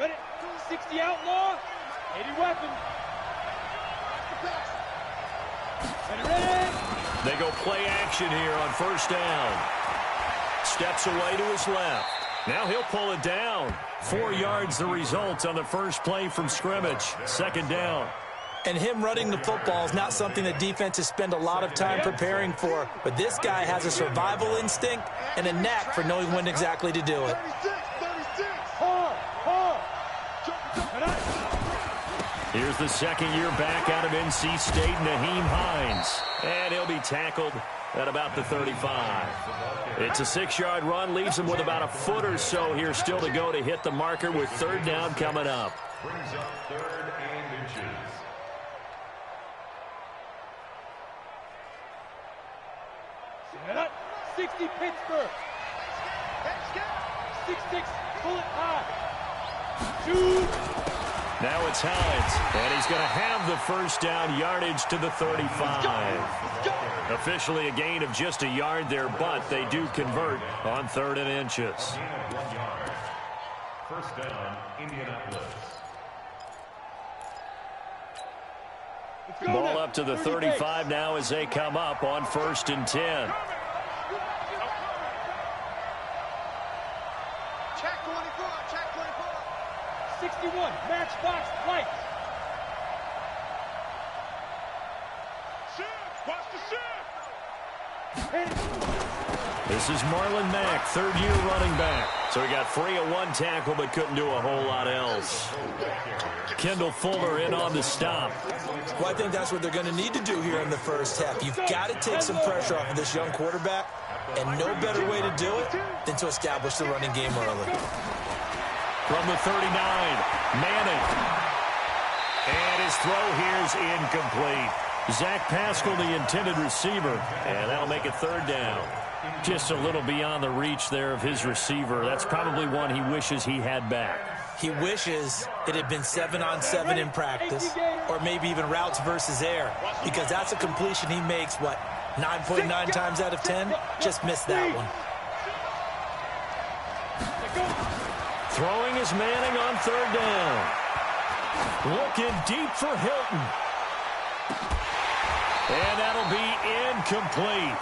Ready? 60 outlaw. 80 weapon. Ready. They go play action here on first down. Steps away to his left. Now he'll pull it down. 4 yards the result on the first play from scrimmage. Second down. And him running the football is not something that defenses spend a lot of time preparing for. But this guy has a survival instinct and a knack for knowing when exactly to do it. Here's the second year back out of NC State, Naheem Hines. And he'll be tackled at about the 35. It's a 6-yard run, leaves him with about a foot or so here still to go to hit the marker with third down coming up. Brings up 3rd and inches. Set up. 60 Pittsburgh. 6-6 bullet high. 2. Now it's Hines, and he's going to have the first down yardage to the 35. Officially a gain of just a yard there, but they do convert on 3rd and inches. 1 yard. First down, Indianapolis. Ball up to the 35 now as they come up on 1st and 10. Check 24, check 24. 61, matchbox lights. Shift, watch the shift. This is Marlon Mack, 3rd-year running back. So he got free of 1 tackle but couldn't do a whole lot else. Kendall Fuller in on the stop. Well, I think that's what they're going to need to do here in the first half. You've got to take some pressure off of this young quarterback, and no better way to do it than to establish the running game early. From the 39, Manning. And his throw here's incomplete. Zach Pascal, the intended receiver, and that'll make it 3rd down. Just a little beyond the reach there of his receiver. That's probably one he wishes he had back. He wishes it had been 7-on-7 in practice, or maybe even routes versus air, because that's a completion he makes, 9.9 times out of 10? Just missed that one. Throwing is Manning on 3rd down. Looking deep for Hilton. And that'll be incomplete.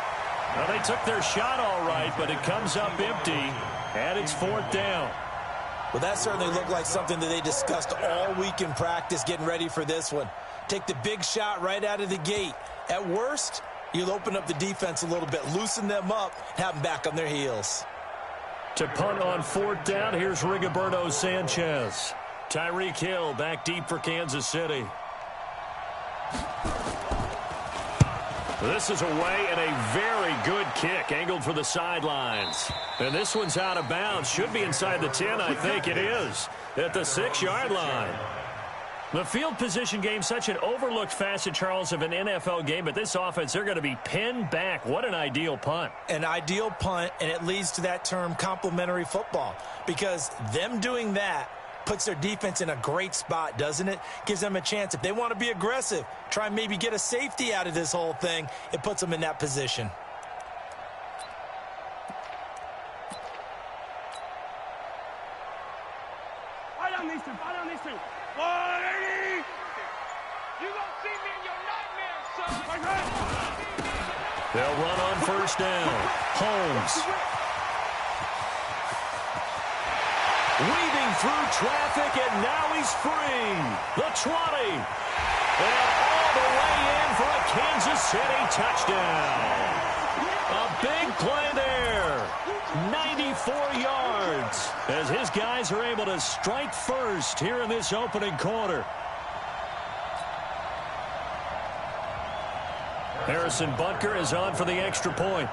Well, they took their shot all right, but it comes up empty, and it's 4th down. Well, that certainly looked like something that they discussed all week in practice getting ready for this one. Take the big shot right out of the gate. At worst, you'll open up the defense a little bit, loosen them up, and have them back on their heels. To punt on 4th down, here's Rigoberto Sanchez. Tyreek Hill back deep for Kansas City. This is away and a very good kick, angled for the sidelines. And this one's out of bounds. Should be inside the 10, I think it is, at the 6-yard line. The field position game, such an overlooked facet, Charles, of an NFL game, but this offense, they're going to be pinned back. What an ideal punt. An ideal punt, and it leads to that term complementary football, because them doing that puts their defense in a great spot, doesn't it? Gives them a chance. If they want to be aggressive, try and maybe get a safety out of this whole thing, it puts them in that position. Fight on these two, fight on these two. 180. You gonna see me in your nightmares, son. They'll run on 1st down. Holmes. Weaving through traffic, and now he's free. The 20. And all the way in for a Kansas City touchdown. A big play there. 94 yards as his guys are able to strike first here in this opening quarter. Harrison Butker is on for the extra point.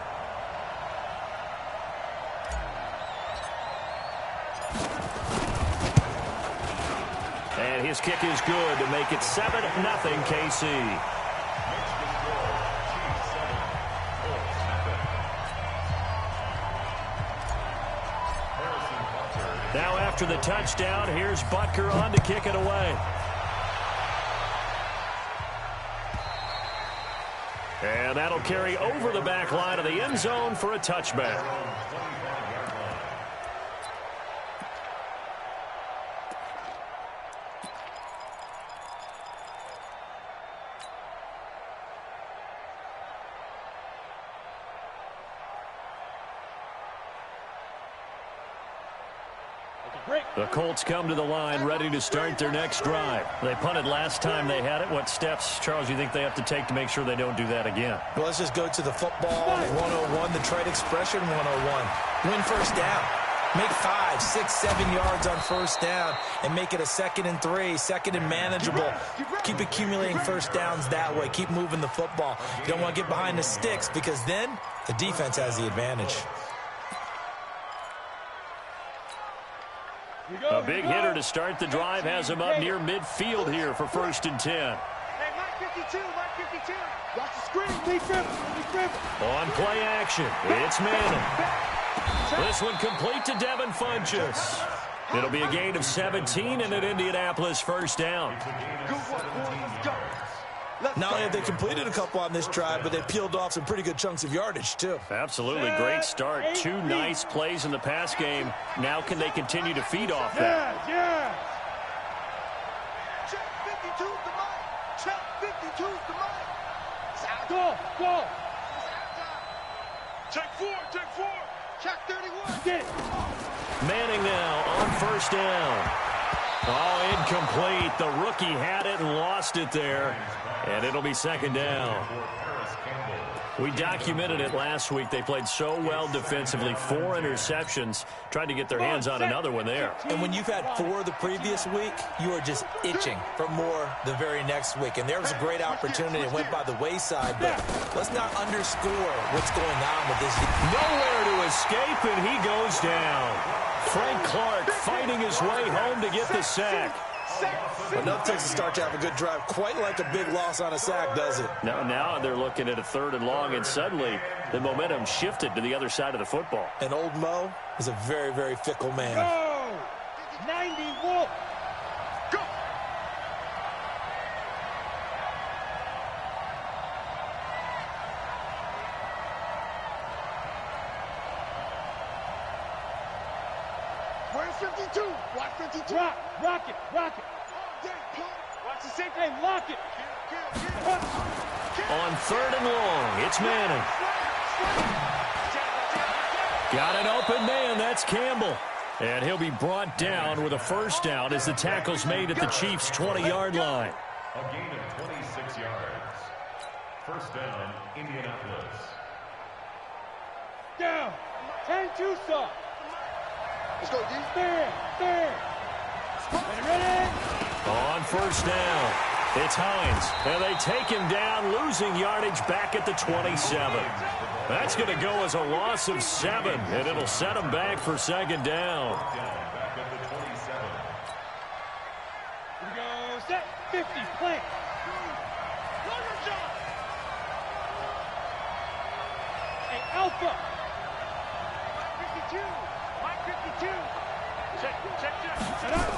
And his kick is good to make it 7-0 KC. Now after the touchdown, here's Butker on to kick it away. And that'll carry over the back line of the end zone for a touchback. The Colts come to the line ready to start their next drive. They punted last time they had it. What steps, Charles, you think they have to take to make sure they don't do that again? Well, let's just go to the football 101, the trade expression 101. Win first down. Make 5, 6, 7 yards on first down and make it a 2nd and 3, 2nd and manageable. Keep accumulating first downs that way. Keep moving the football. You don't want to get behind the sticks because then the defense has the advantage. A big hitter to start the drive has him up near midfield here for 1st and 10. Hey, Mike 52, Mike 52. Watch the screen. Lee Griffin. On play action, it's Manning. This one complete to Devin Funchess. It'll be a gain of 17 and an Indianapolis first down. Good one, boy. Let's go. Not only have they completed a couple on this drive, but they peeled off some pretty good chunks of yardage, too. Absolutely great start. 2 nice plays in the pass game. Now can they continue to feed off that? Yeah. Check 52's the mic. Check 52's the mic. Go. Check 4. Check 31. Get it. Manning now on first down. Oh, incomplete. The rookie had it and lost it there. And it'll be 2nd down. We documented it last week. They played so well defensively. 4 interceptions. Tried to get their hands on another one there. And when you've had 4 the previous week, you are just itching for more the very next week. And there was a great opportunity. It went by the wayside, but let's not underscore what's going on with this. Nowhere to escape, and he goes down. Frank Clark fighting his way home to get the sack. Enough takes to start to have a good drive. Quite like a big loss on a sack, does it? Now they're looking at a 3rd and long, and suddenly the momentum shifted to the other side of the football. And old Mo is a very, very fickle man. Go. 90 Wolf. Go. Where's 52? Watch 52. Rock it. Watch the same thing. Lock it. On 3rd and long, it's Manning. Got an open man. That's Campbell. And he'll be brought down with a first down as the tackle's made at the Chiefs' 20-yard line. A gain of 26 yards. First down, Indianapolis. Down. 10-2 stop. Let's go, D. Stand. Ready? On first down, it's Hines. And they take him down, losing yardage back at the 27. That's going to go as a loss of 7, and it'll set him back for 2nd down. Back at the 27. Here we go. Set. 50. Plant. Hey, Alpha. Mike 52. Check. Set up.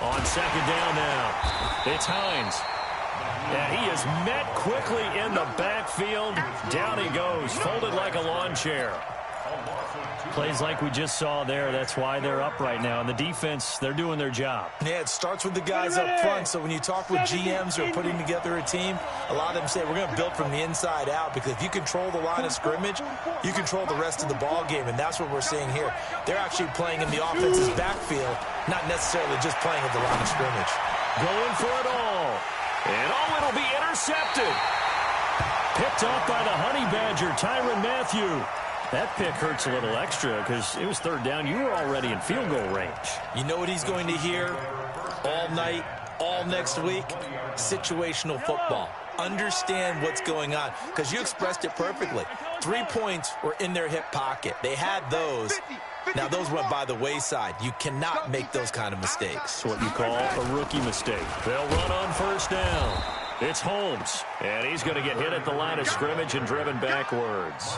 On 2nd down now, it's Hines. And he is met quickly in the backfield. Down he goes, folded like a lawn chair. Plays like we just saw there. That's why they're up right now. And the defense, they're doing their job. Yeah, it starts with the guys up front. So when you talk with GMs who are putting together a team, a lot of them say we're going to build from the inside out, because if you control the line of scrimmage, you control the rest of the ball game, and that's what we're seeing here. They're actually playing in the offense's backfield, not necessarily just playing at the line of scrimmage. Going for it all. And it'll be intercepted. Picked off by the Honey Badger, Tyrann Mathieu. That pick hurts a little extra because it was 3rd down. You were already in field goal range. You know what he's going to hear all night, all next week? Situational football. Understand what's going on, because you expressed it perfectly. 3 points were in their hip pocket. They had those. Now, those went by the wayside. You cannot make those kind of mistakes. It's what you call a rookie mistake. They'll run on first down. It's Holmes, and he's going to get hit at the line of scrimmage and driven backwards.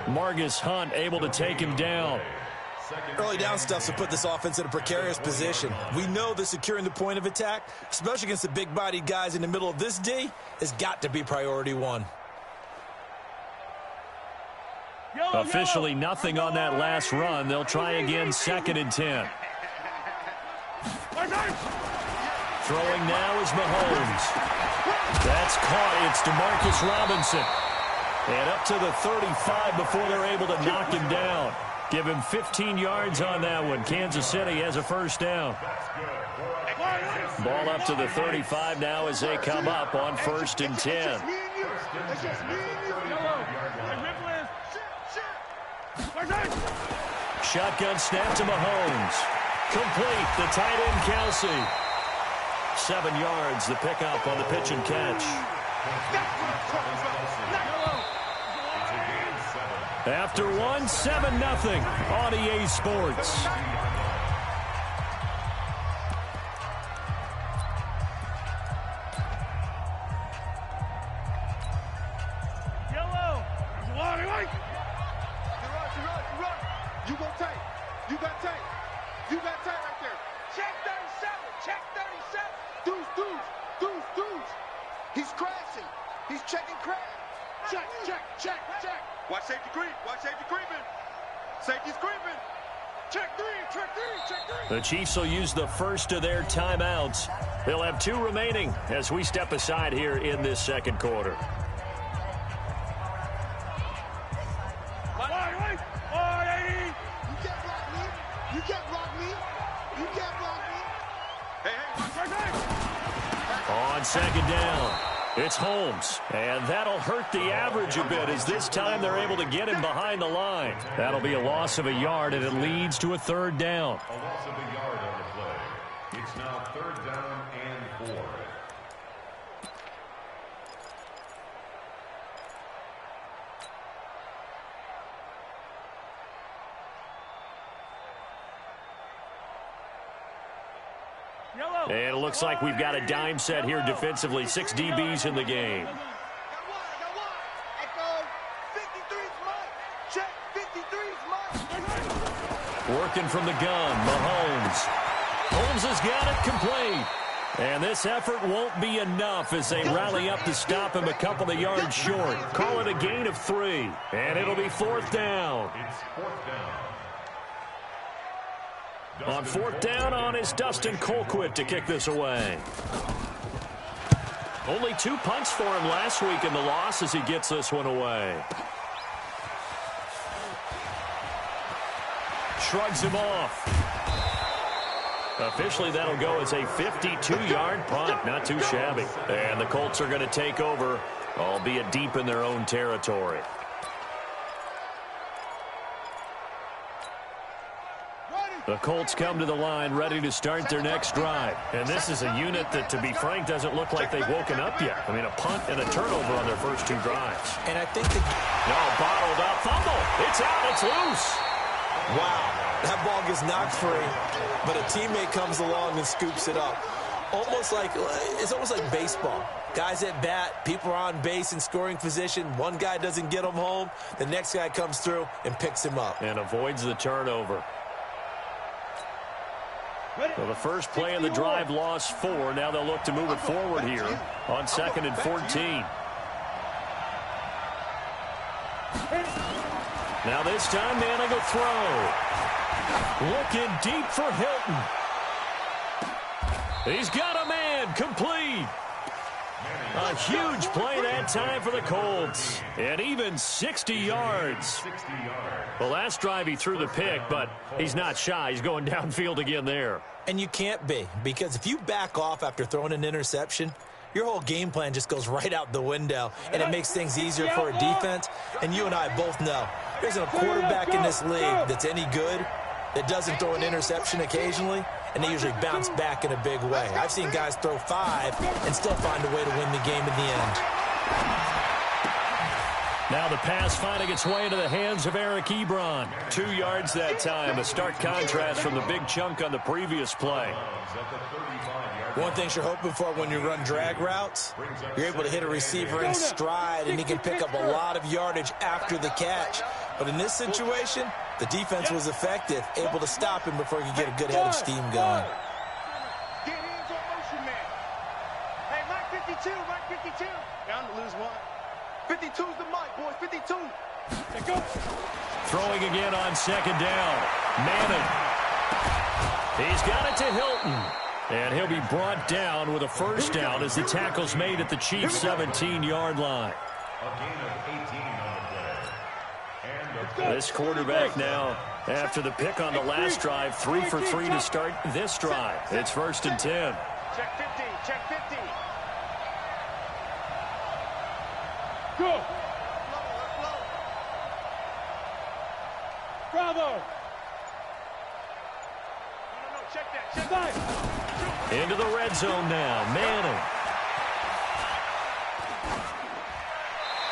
Margus Hunt able to take him down. Early down stuff to put this offense in a precarious position. We know that securing the point of attack, especially against the big-bodied guys in the middle of this D, has got to be priority 1. Officially nothing on that last run. They'll try again, 2nd and 10. Throwing now is Mahomes. That's caught. It's DeMarcus Robinson. And up to the 35 before they're able to knock him down. Give him 15 yards on that one. Kansas City has a first down. Ball up to the 35 now as they come up on 1st and 10. Shotgun snap to Mahomes. Complete. The tight end, Kelsey. 7 yards, the pickup on the pitch and catch. After one, 7-0 on EA Sports. You go tank. You got tank. You got tank right there. Check 37. Check 37. Deuce. He's crashing. He's checking crash. Check. Watch safety creep. Watch safety creeping. Safety's creeping. Check three. The Chiefs will use the first of their timeouts. They'll have 2 remaining as we step aside here in this second quarter. On second down, it's Holmes, and that'll hurt the average a bit as this time they're able to get him behind the line. That'll be a loss of a yard, and it leads to a 3rd down. A loss of a yard on the play. It's now 3rd down and 4. And it looks like we've got a dime set here defensively. 6 DBs in the game. Got one. Echo. 53's mine. Check 53's mine. Working from the gun, Mahomes. Holmes has got it complete. And this effort won't be enough as they rally up to stop him a couple of yards short. Call it a gain of 3. And it'll be 4th down. It's 4th down. On 4th down is Dustin Colquitt to kick this away. Only 2 punts for him last week in the loss as he gets this one away. Shrugs him off. Officially, that'll go as a 52-yard punt. Not too shabby. And the Colts are going to take over, albeit deep in their own territory. The Colts come to the line ready to start their next drive. And this is a unit that, to be frank, doesn't look like they've woken up yet. I mean, a punt and a turnover on their first 2 drives. And I think bottled up. Fumble. It's out. It's loose. Wow. That ball gets knocked free, but a teammate comes along and scoops it up. It's almost like baseball. Guys at bat, people are on base in scoring position. One guy doesn't get him home. The next guy comes through and picks him up. And avoids the turnover. Well, the first play in the drive lost 4. Now they'll look to move it forward here on 2nd and 14. Now this time, Manning will throw. Looking deep for Hilton. He's got a man. Complete. A huge play that time for the Colts. And even 60 yards. The last drive he threw the pick, but he's not shy. He's going downfield again there. And you can't be, because if you back off after throwing an interception, your whole game plan just goes right out the window, and it makes things easier for a defense. And you and I both know there's a quarterback in this league that's any good that doesn't throw an interception occasionally, and they usually bounce back in a big way. I've seen guys throw 5 and still find a way to win the game in the end. Now the pass finding its way into the hands of Eric Ebron. 2 yards that time, a stark contrast from the big chunk on the previous play. One thing you're hoping for when you run drag routes, you're able to hit a receiver in stride, and he can pick up a lot of yardage after the catch. But in this situation, the defense was effective, able to stop him before he could get a good head of steam going. Get hands on motion, man. Hey, Mike 52, Mike 52. Down to lose 1. 52's the mic, boys, 52. Let's go. Throwing again on 2nd down. Manning. He's got it to Hilton. And he'll be brought down with a first down as the tackle's made at the Chiefs' 17-yard line. A gain of 18 on the play. And This quarterback now, after the pick on the last drive, 3 for 3 to start this drive. It's 1st and 10. Check 50. Check 50. Go. Bravo. No, check that. Check that. Into the red zone now. Manning.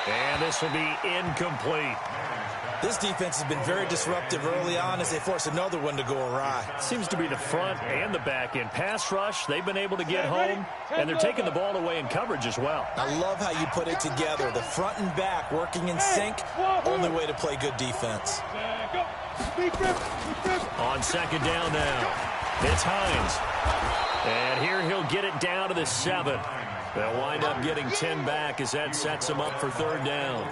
And this will be incomplete. This defense has been very disruptive early on as they force another one to go awry. Seems to be the front and the back end. Pass rush, they've been able to get home, and they're taking the ball away in coverage as well. I love how you put it together. The front and back working in sync, only way to play good defense. On 2nd down now, it's Hines. And here he'll get it down to the 7. They'll wind up getting 10 back as that sets them up for 3rd down.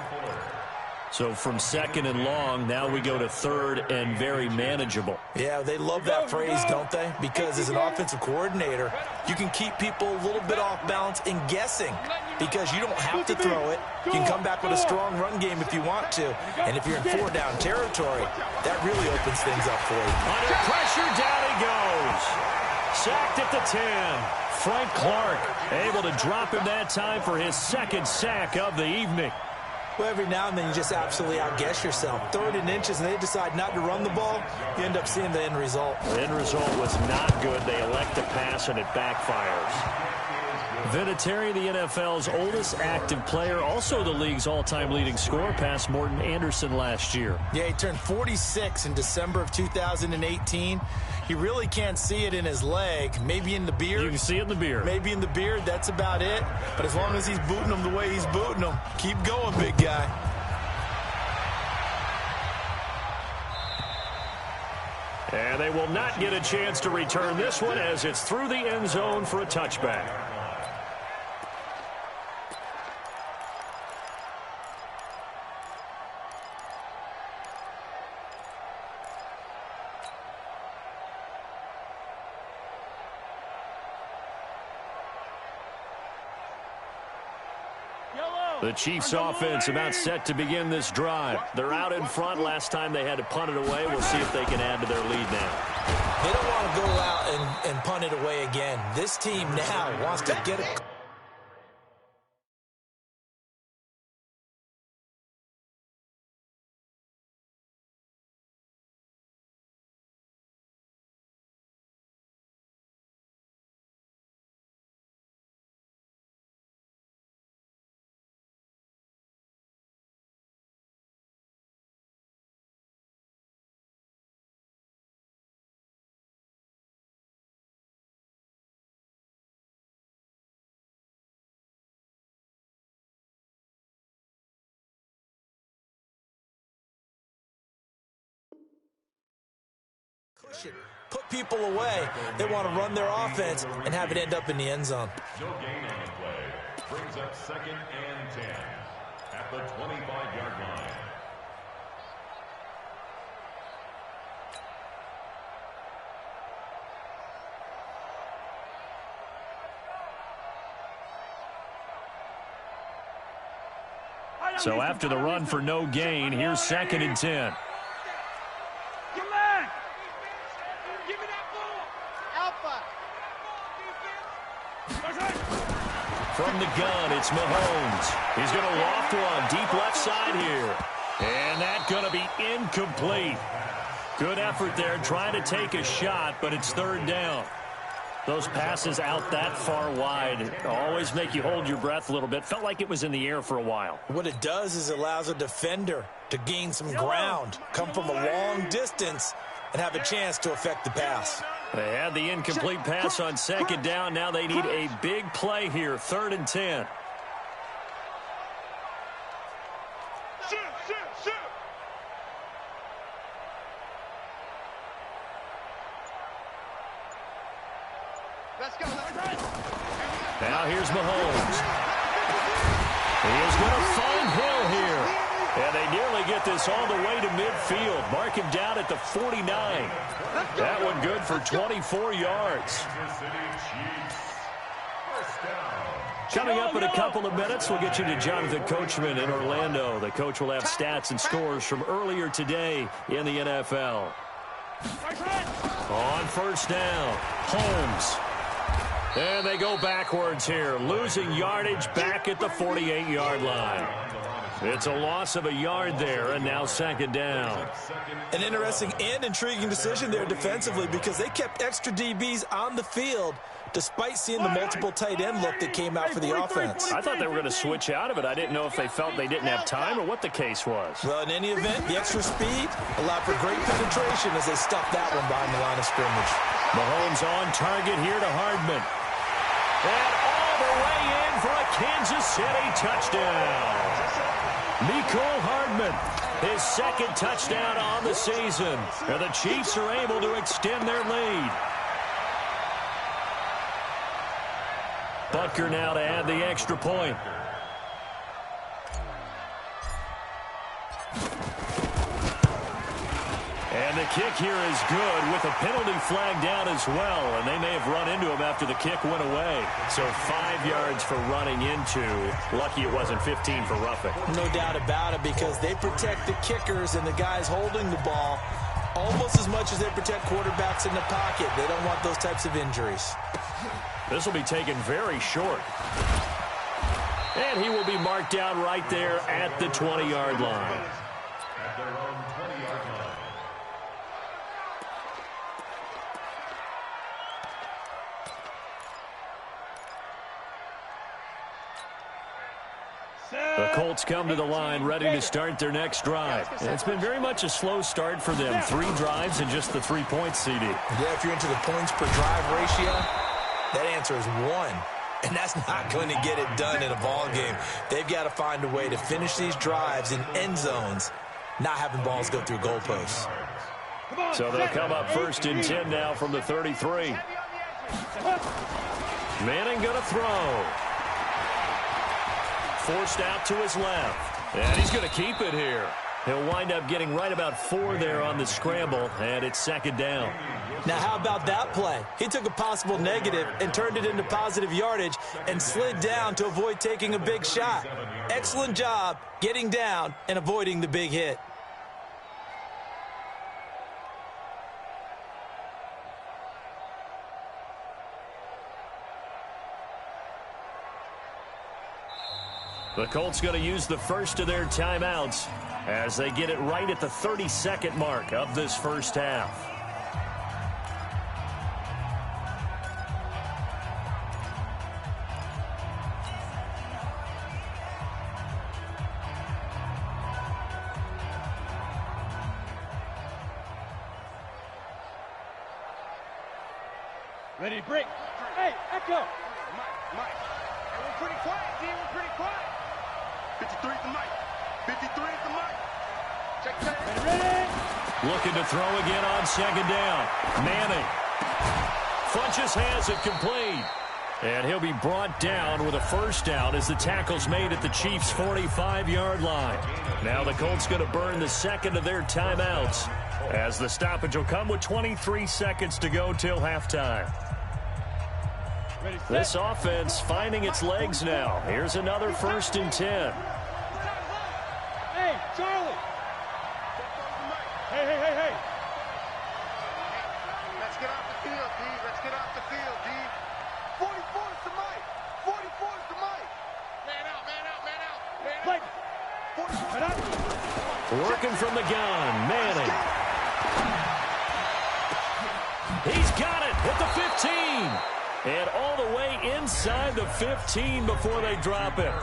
So from 2nd and long, now we go to 3rd and very manageable. Yeah, they love that phrase, don't they? Because as an offensive coordinator, you can keep people a little bit off balance and guessing because you don't have to throw it. You can come back with a strong run game if you want to. And if you're in 4-down territory, that really opens things up for you. Under pressure, down he goes. Sacked at the 10. Frank Clark able to drop him that time for his 2nd sack of the evening. Well, every now and then you just absolutely outguess yourself. 3rd and inches, and they decide not to run the ball. You end up seeing the end result. The end result was not good. They elect to pass, and it backfires. Vinatieri, the NFL's oldest active player, also the league's all-time leading scorer, past Morton Anderson last year. Yeah, he turned 46 in December of 2018. You really can't see it in his leg. Maybe in the beard. You can see it in the beard. Maybe in the beard. That's about it. But as long as he's booting them the way he's booting them, keep going, big guy. And they will not get a chance to return this one as it's through the end zone for a touchback. The Chiefs offense about set to begin this drive. They're out in front. Last time they had to punt it away. We'll see if they can add to their lead now. They don't want to go out and punt it away again. This team now wants to get it. Put people away. They want to run their offense and have it end up in the end zone. No gain on the play. Brings up 2nd and 10 at the 25-yard line. So after the run for no gain, here's 2nd and 10. From the gun, it's Mahomes. He's going to loft one deep left side here. And that's going to be incomplete. Good effort there trying to take a shot, but it's 3rd down. Those passes out that far wide always make you hold your breath a little bit. Felt like it was in the air for a while. What it does is it allows a defender to gain some ground, come from a long distance, and have a chance to affect the pass. They had the incomplete pass on 2nd down. Now they need a big play here, 3rd and 10. Let's go. Now here's Mahomes. He is going to find Hill here. And they nearly get this all the way to midfield. Mark him down at the 49. That one good for 24 yards. Coming up in a couple of minutes, we'll get you to Jonathan Coachman in Orlando. The coach will have stats and scores from earlier today in the NFL. On first down, Holmes. And they go backwards here, losing yardage back at the 48-yard line. It's a loss of a yard there, and now second down. An interesting and intriguing decision there defensively because they kept extra DBs on the field despite seeing the multiple tight end look that came out for the offense. I thought they were going to switch out of it. I didn't know if they felt they didn't have time or what the case was. Well, in any event, the extra speed allowed for great penetration as they stuffed that one behind the line of scrimmage. Mahomes on target here to Hardman. And all the way in for a Kansas City touchdown. Mecole Hardman, his second touchdown on the season. And the Chiefs are able to extend their lead. Butker now to add the extra point. And the kick here is good with a penalty flag down as well. And they may have run into him after the kick went away. So 5 yards for running into. Lucky it wasn't 15 for roughing. No doubt about it because they protect the kickers and the guys holding the ball almost as much as they protect quarterbacks in the pocket. They don't want those types of injuries. This will be taken very short. And he will be marked down right there at the 20-yard line. At their own 20-yard line. The Colts come to the line ready to start their next drive. It's been very much a slow start for them. 3 drives and just the 3 points, CD. Yeah, if you're into the points per drive ratio, that answer is 1. And that's not going to get it done in a ball game. They've got to find a way to finish these drives in end zones, not having balls go through goalposts. So they'll come up first and 10 now from the 33. Manning going to throw. Forced out to his left. And he's going to keep it here. He'll wind up getting right about 4 there on the scramble, and it's second down. Now, how about that play? He took a possible negative and turned it into positive yardage and slid down to avoid taking a big shot. Excellent job getting down and avoiding the big hit. The Colts going to use the first of their timeouts as they get it right at the 32nd mark of this first half. Ready to break. Hey, Echo. Mike. Hey, we're pretty quiet, D. We're pretty quiet. 53 is the mic. 53 is the mic. Check that. Ready. Looking to throw again on second down. Manning. Funches has it complete. And he'll be brought down with a first down as the tackle's made at the Chiefs' 45-yard line. Now the Colts going to burn the second of their timeouts as the stoppage will come with 23 seconds to go till halftime. This offense finding its legs now. Here's another first and 10. Hey, Charlie. Hey. Let's get off the field, D. Let's get off the field, D. 44 is the mic. 44 is the mic. Man out. Play. 44. Working from the gun, Manning. He's got it at the 15. And all the way inside the 15 before they drop it.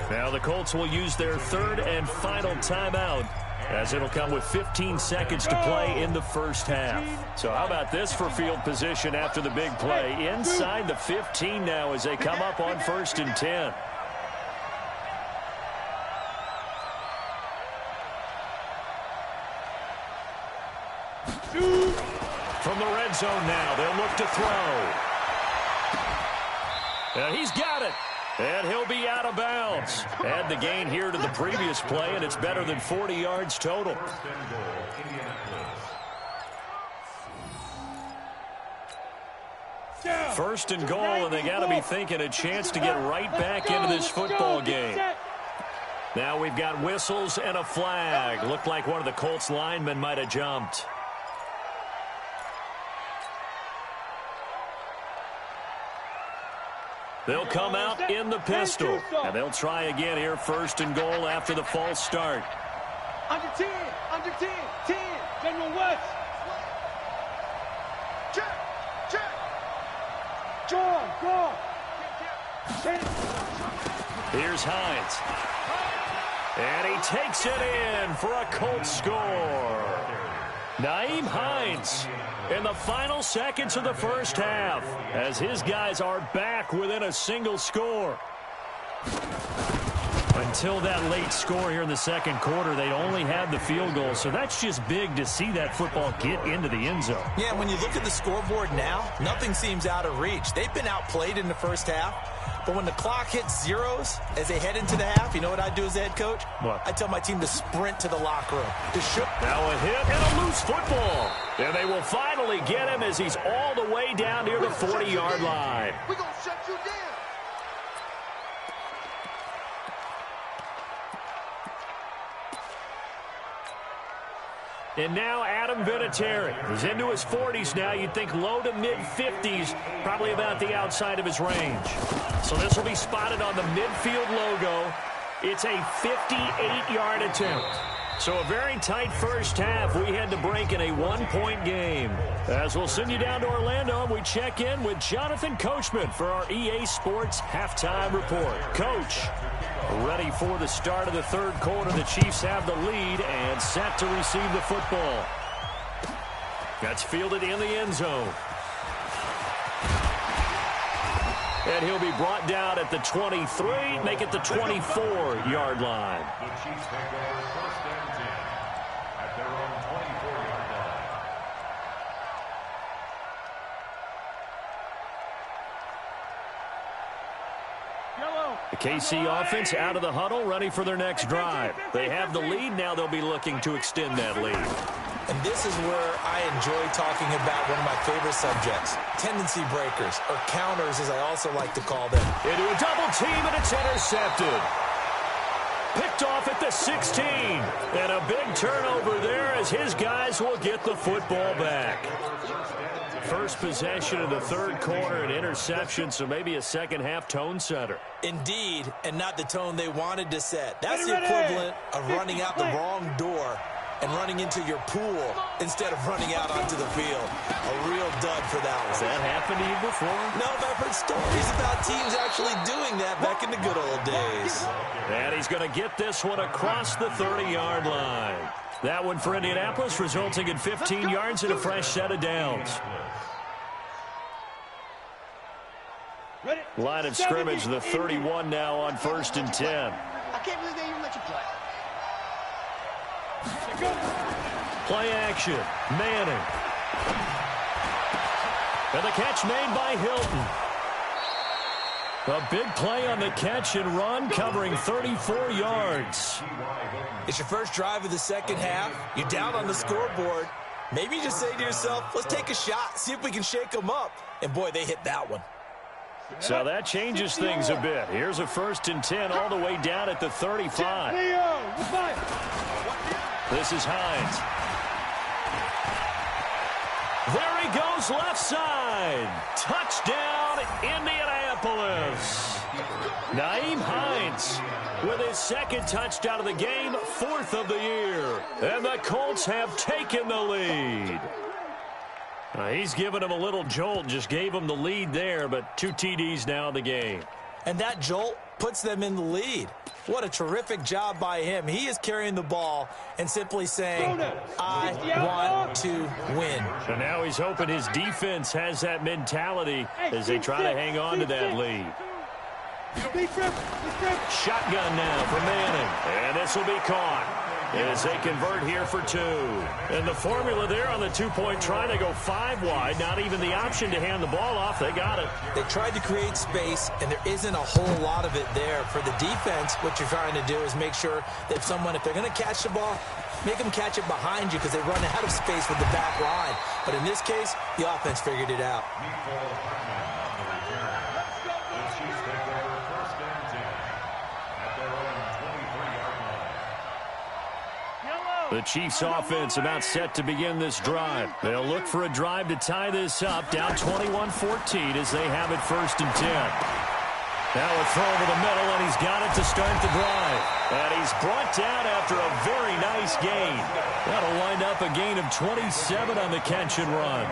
Now the Colts will use their third and final timeout as it'll come with 15 seconds to play in the first half. So how about this for field position after the big play? Inside the 15 now as they come up on first and 10. From the red zone now, they'll look to throw. And he's got it. And he'll be out of bounds. Add the gain here to the previous play, and it's better than 40 yards total. First and goal, and they got to be thinking a chance to get right back into this football game. Now we've got whistles and a flag. Looked like one of the Colts linemen might have jumped. They'll come out in the pistol, and they'll try again here, first and goal after the false start. Under 10, 10. General West. Check. Go. Here's Hines. And he takes it in for a Colts score. Nyheim Hines in the final seconds of the first half as his guys are back within a single score. Until that late score here in the second quarter, they only had the field goal, so that's just big to see that football get into the end zone. Yeah, when you look at the scoreboard now, nothing seems out of reach. They've been outplayed in the first half, but when the clock hits zeros as they head into the half, you know what I do as the head coach? What? I tell my team to sprint to the locker room. Now a hit and a loose football. And they will finally get him as he's all the way down near the 40-yard line. We're going to shut you down. And now Adam Vinatieri. He's into his 40s now. You'd think low to mid-50s, probably about the outside of his range. So this will be spotted on the midfield logo. It's a 58-yard attempt. So a very tight first half. We had to break in a one-point game. As we'll send you down to Orlando, we check in with Jonathan Coachman for our EA Sports Halftime Report. Coach, ready for the start of the third quarter. The Chiefs have the lead and set to receive the football. That's fielded in the end zone. And he'll be brought down at the 23, make it the 24-yard line. The Chiefs take over first and 10 at their own 24-yard line. The KC offense out of the huddle, ready for their next drive. They have the lead. Now they'll be looking to extend that lead. And this is where I enjoy talking about one of my favorite subjects, tendency breakers, or counters as I also like to call them. Into a double team, and it's intercepted. Picked off at the 16. And a big turnover there as his guys will get the football back. First possession of the third quarter, an interception, so maybe a second-half tone setter. Indeed, and not the tone they wanted to set. That's the equivalent of running out the wrong door and running into your pool instead of running out onto the field. A real dud for that one. Has that happened to you before? No, but I've heard stories about teams actually doing that back in the good old days. And he's going to get this one across the 30-yard line. That one for Indianapolis, resulting in 15 yards and a fresh set of downs. Line of scrimmage, the 31 now on first and 10. I can't believe they even let you play. Play action. Manning. And the catch made by Hilton. A big play on the catch and run, covering 34 yards. It's your first drive of the second half. You're down on the scoreboard. Maybe you just say to yourself, let's take a shot, see if we can shake them up. And boy, they hit that one. So that changes things a bit. Here's a first and 10 all the way down at the 35. This is Hines. There he goes, left side. Touchdown, Indianapolis. Nyheim Hines with his second touchdown of the game, fourth of the year. And the Colts have taken the lead. He's given him a little jolt, just gave him the lead there, but 2 TDs now in the game. And that jolt puts them in the lead. What a terrific job by him. He is carrying the ball and simply saying, I want to win. So now he's hoping his defense has that mentality as they try to hang on to that lead. Shotgun now for Manning, and this will be caught. as they convert here for two. And the formula there on the two-point try, they go 5 wide. Not even the option to hand the ball off. They got it. They tried to create space, and there isn't a whole lot of it there. For the defense, what you're trying to do is make sure that if they're going to catch the ball, make them catch it behind you because they run out of space with the back line. But in this case, the offense figured it out. The Chiefs offense about set to begin this drive. They'll look for a drive to tie this up, down 21-14 as they have it 1st and 10. Now a throw over the middle, and he's got it to start the drive. And he's brought down after a very nice gain. That'll wind up a gain of 27 on the catch and run.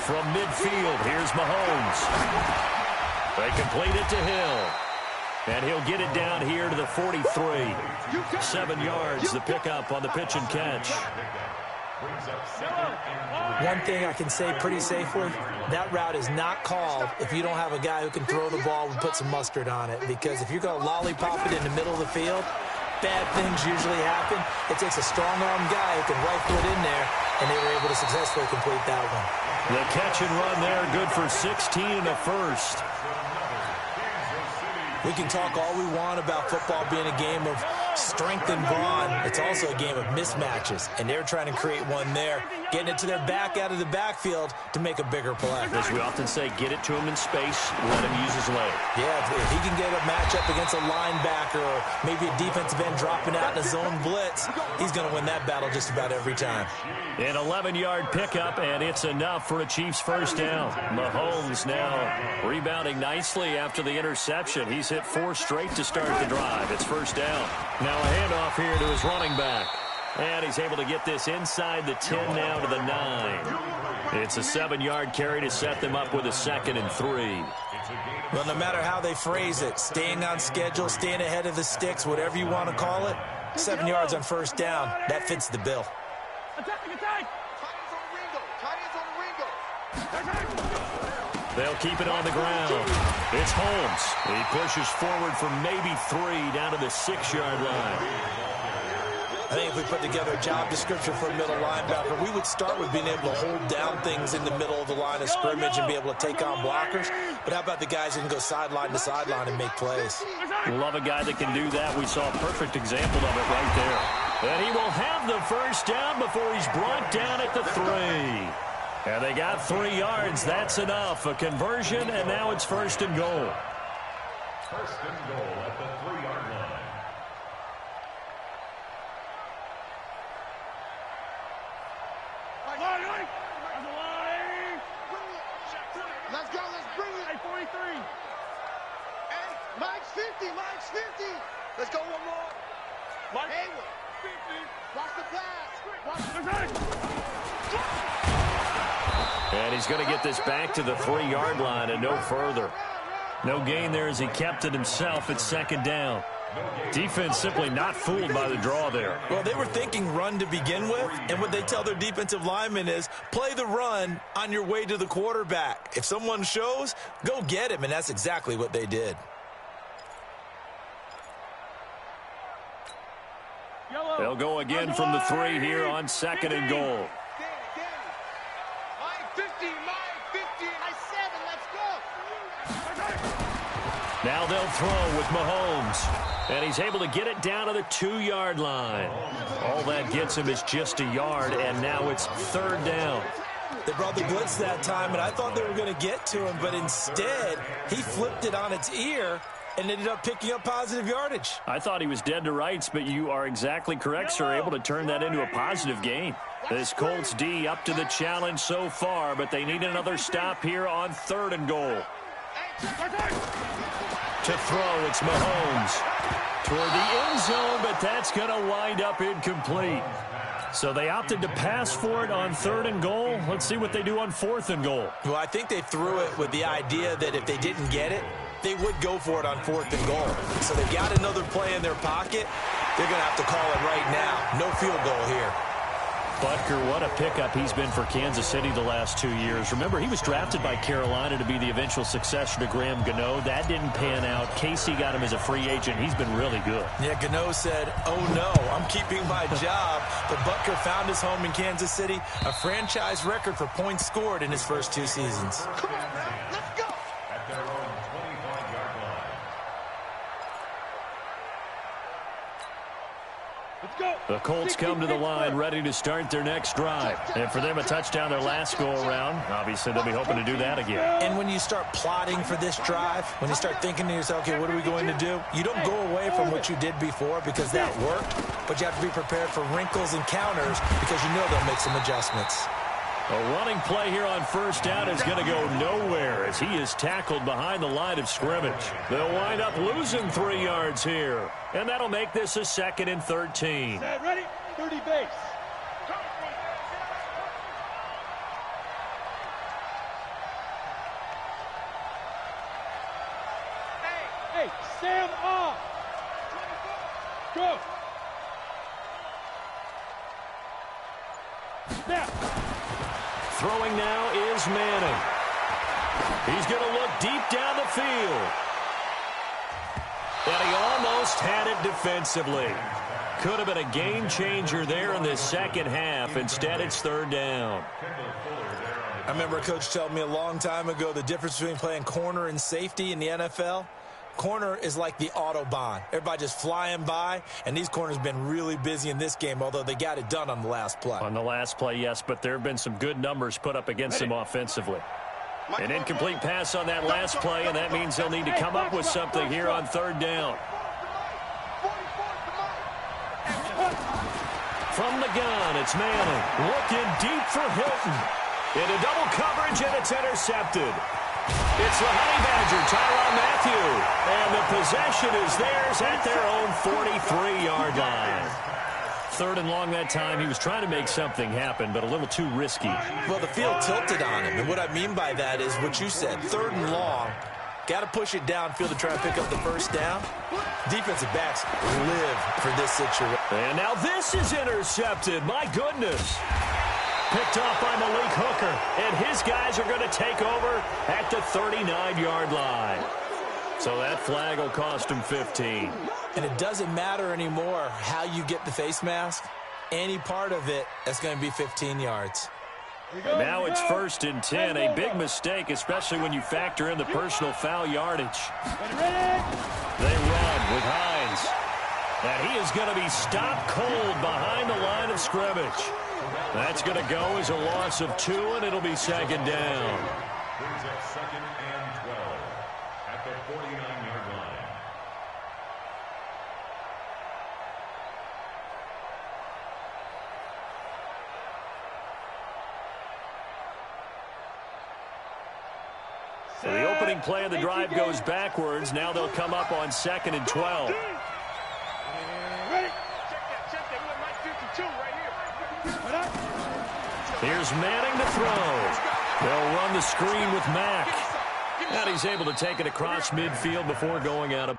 From midfield, here's Mahomes. They complete it to Hill. And he'll get it down here to the 43. 7 yards, the pickup on the pitch and catch. One thing I can say pretty safely, that route is not called if you don't have a guy who can throw the ball and put some mustard on it. Because if you're going to lollipop it in the middle of the field, bad things usually happen. It takes a strong-arm guy who can rifle it in there, and they were able to successfully complete that one. The catch and run there, good for 16 in the first. We can talk all we want about football being a game of strength and brawn. It's also a game of mismatches, and they're trying to create one there, getting it to their back out of the backfield to make a bigger play. As we often say, get it to him in space, let him use his leg. Yeah, if he can get a matchup against a linebacker or maybe a defensive end dropping out in a zone blitz, he's going to win that battle just about every time. An 11-yard pickup, and it's enough for a Chiefs first down. Mahomes now rebounding nicely after the interception. He's hit 4 straight to start the drive. It's first down. Now a handoff here to his running back. And he's able to get this inside the 10 now to the 9. It's a 7-yard carry to set them up with a 2nd and 3. Well, no matter how they phrase it, staying on schedule, staying ahead of the sticks, whatever you want to call it, 7 yards on first down, that fits the bill. They'll keep it on the ground. It's Holmes. He pushes forward for maybe 3 down to the 6-yard line. I think if we put together a job description for a middle linebacker, we would start with being able to hold down things in the middle of the line of scrimmage and be able to take on blockers. But how about the guys who can go sideline to sideline and make plays? Love a guy that can do that. We saw a perfect example of it right there. And he will have the first down before he's brought down at the 3. And they got 3 yards. That's enough. A conversion, and now it's 1st and goal. 1st and goal at the 3-yard line. Let's go, let's bring it. Hey, 43. Hey, Mike's 50, Mike's 50. Let's go one more. Mike. Hayward. 50. Watch the pass. And he's going to get this back to the 3-yard line and no further. No gain there as he kept it himself at 2nd down. Defense simply not fooled by the draw there. Well, they were thinking run to begin with, and what they tell their defensive linemen is play the run on your way to the quarterback. If someone shows, go get him, and that's exactly what they did. They'll go again from the 3 here on 2nd and goal. Now they'll throw with Mahomes. And he's able to get it down to the 2-yard line. All that gets him is just a yard, and now it's 3rd down. They brought the blitz that time, and I thought they were going to get to him, but instead, he flipped it on its ear and ended up picking up positive yardage. I thought he was dead to rights, but you are exactly correct, sir. Able to turn that into a positive gain. This Colts D up to the challenge so far, but they need another stop here on 3rd and goal. To throw, it's Mahomes. Toward the end zone, but that's going to wind up incomplete. So they opted to pass for it on 3rd and goal. Let's see what they do on 4th and goal. Well, I think they threw it with the idea that if they didn't get it, they would go for it on 4th and goal. So they've got another play in their pocket. They're going to have to call it right now. No field goal here. Butker, what a pickup he's been for Kansas City the last 2 years. Remember, he was drafted by Carolina to be the eventual successor to Graham Gano. That didn't pan out. Casey got him as a free agent. He's been really good. Yeah, Gano said, oh no, I'm keeping my job. But Butker found his home in Kansas City, a franchise record for points scored in his first 2 seasons. Come on, man. Let's go. At their own 25-yard line. Let's go. The Colts come to the line ready to start their next drive. And for them, a touchdown their last go-around. Obviously, they'll be hoping to do that again. And when you start plotting for this drive, when you start thinking to yourself, okay, what are we going to do? You don't go away from what you did before because that worked, but you have to be prepared for wrinkles and counters because you know they'll make some adjustments. A running play here on first down is going to go nowhere as he is tackled behind the line of scrimmage. They'll wind up losing 3 yards here, and that'll make this a 2nd and 13. Set, ready? 30 base. Hey, Sam off. Go. Snap. Throwing now is Manning. He's going to look deep down the field. And he almost had it defensively. Could have been a game changer there in this second half. Instead, it's 3rd down. I remember a coach told me a long time ago the difference between playing corner and safety in the NFL. Corner is like the Autobahn. Everybody just flying by, and these corners have been really busy in this game, although they got it done on the last play. On the last play, yes, but there have been some good numbers put up against them offensively. An incomplete pass on that last play, and that means they'll need to come up with something here on 3rd down. From the gun, it's Manning. Looking deep for Hilton. Into double coverage, and it's intercepted. It's the Honey Badger, Tyrann Mathieu. And the possession is theirs at their own 43-yard line. 3rd and long that time. He was trying to make something happen, but a little too risky. Well, the field tilted on him. And what I mean by that is what you said. 3rd and long. Got to push it downfield to try to pick up the first down. Defensive backs live for this situation. And now this is intercepted. My goodness. Picked off by Malik Hooker, and his guys are going to take over at the 39-yard line. So that flag will cost him 15. And it doesn't matter anymore how you get the face mask. Any part of it, that's going to be 15 yards. And now it's 1st and 10, a big mistake, especially when you factor in the personal foul yardage. They run with Hines. And he is going to be stopped cold behind the line of scrimmage. That's going to go as a loss of 2, and it'll be 2nd down. Brings up 2nd and 12 at the 49-yard line. So the opening play of the drive goes backwards. Now they'll come up on 2nd and 12. Ready? Check that. We might 52 right here. Here's Manning to throw. They'll run the screen with Mack. And he's able to take it across midfield before going out of